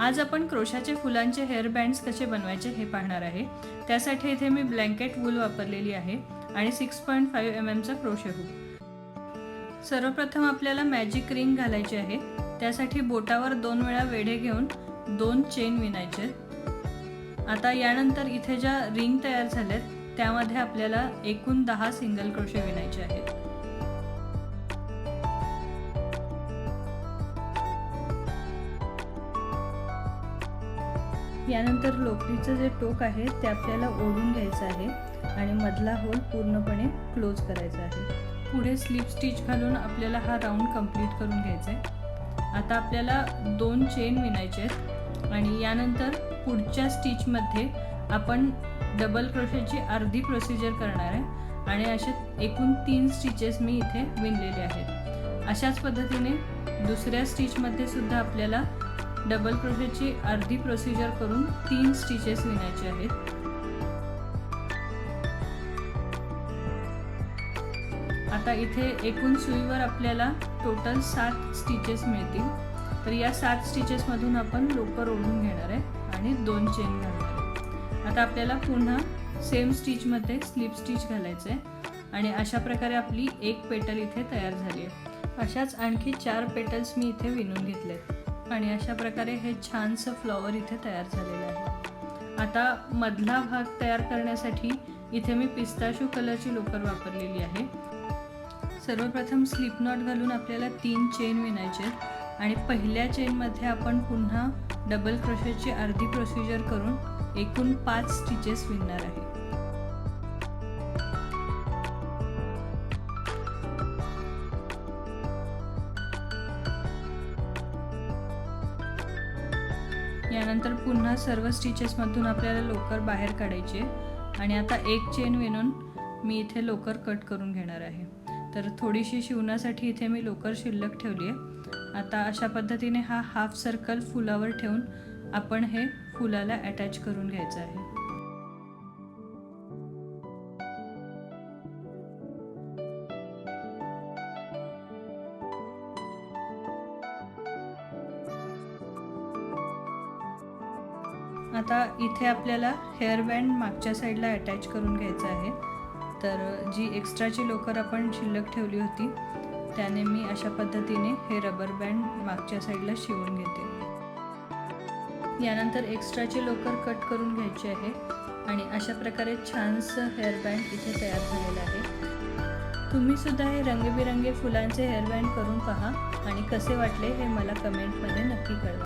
आज आपण क्रोशाचे फुलांचे हेअर बँड्स कसे बनवायचे हे पाहणार आहे। त्यासाठी इथे मी ब्लँकेट वूल वापरलेली आहे आणि 6.5 mm चा क्रोशे हुक। सर्वप्रथम आपल्याला मॅजिक रिंग घालायची आहे। त्यासाठी बोटावर 2 वेळा वेढे घेऊन 2 चेन विणायचे। आता यानंतर इथे ज्या रिंग तयार झाल्यात त्यामध्ये आपल्याला एकूण 10 सिंगल क्रोशे विणायचे आहेत। यानंतर लोकरीचं जे टोक आहे ते आपल्याला ओढून घ्यायचं आहे आणि मधला होल पूर्णपणे क्लोज करायचा आहे। पुढे स्लिप स्टिच घालून आपल्याला हा राऊंड कंप्लीट करून घ्यायचा आहे। आता आपल्याला 2 चेन विणायचे आहेत आणि यानंतर पुढच्या स्टिचमध्ये आपण डबल क्रोशेची अर्धी प्रोसिजर करणार आहे आणि असे एकूण 3 स्टिचेस मी इथे विणलेले आहेत। अशाच पद्धतीने दुसऱ्या स्टिचमध्ये सुद्धा आपल्याला डबल क्रोशेची अर्धी प्रोसिजर करून 3 स्टिचेस विणायचे आहेत। आता इथे एकूण सुईवर आपल्याला टोटल 7 स्टिचेस मिळतील। तर या 7 स्टिचेस मधून आपण लोकर ओढून घेणार आहे आणि 2 चेन घालणार आहे। आता आपल्याला पुन्हा सेम स्टिच मध्ये स्लिप स्टिच घालायचं आहे आणि अशा प्रकारे आपली एक पेटल इथे तयार झाली आहे। अशाच आणखी 4 पेटल्स मी इथे विणून घेतले आणि अशा प्रकारे हे छानसं फ्लॉवर इथे तयार झालेलं आहे। आता मधला भाग तयार करण्यासाठी इथे मी पिस्ताशू कलरची लोकर वापरलेली आहे। सर्वप्रथम स्लिप नॉट घालून आपल्याला 3 चेन विणायचे आणि पहिल्या चेनमध्ये आपण पुन्हा डबल क्रोशेची अर्धी प्रोसिजर करून एकूण 5 स्टिचेस विणणार आहे। यानंतर पुन्हा सर्व स्टिचेस मधून आपल्याला लोकर बाहेर काढायची आहे आणि आता एक चेन विणून मी इथे लोकर कट करून घेणार आहे। तर थोडीशी शिवण्यासाठी इथे मी लोकर शिल्लक ठेवली आहे। आता अशा पद्धतीने हा हाफ सर्कल फुलावर ठेवून आपण हे फुलाला अटॅच करून घ्यायचं आहे। आता इथे आपल्याला हेअर बँड मागच्या साईडला अटॅच करून घ्यायचं आहे। तर जी एक्स्ट्राची लोकर आपण शिल्लक ठेवली होती त्याने मी अशा पद्धतीने हे रबर बँड मागच्या साईडला शिवून घेते। यानंतर एक्स्ट्राची लोकर कट करून घ्यायची आहे आणि अशा प्रकारे छानसं हेअर बँड इथे तयार झालेलं आहे। तुम्ही सुद्धा हे रंगीबेरंगी फुलांचे हेअर बँड करून पहा आणि कसे वाटले हे मला कमेंटमध्ये नक्की कळवा।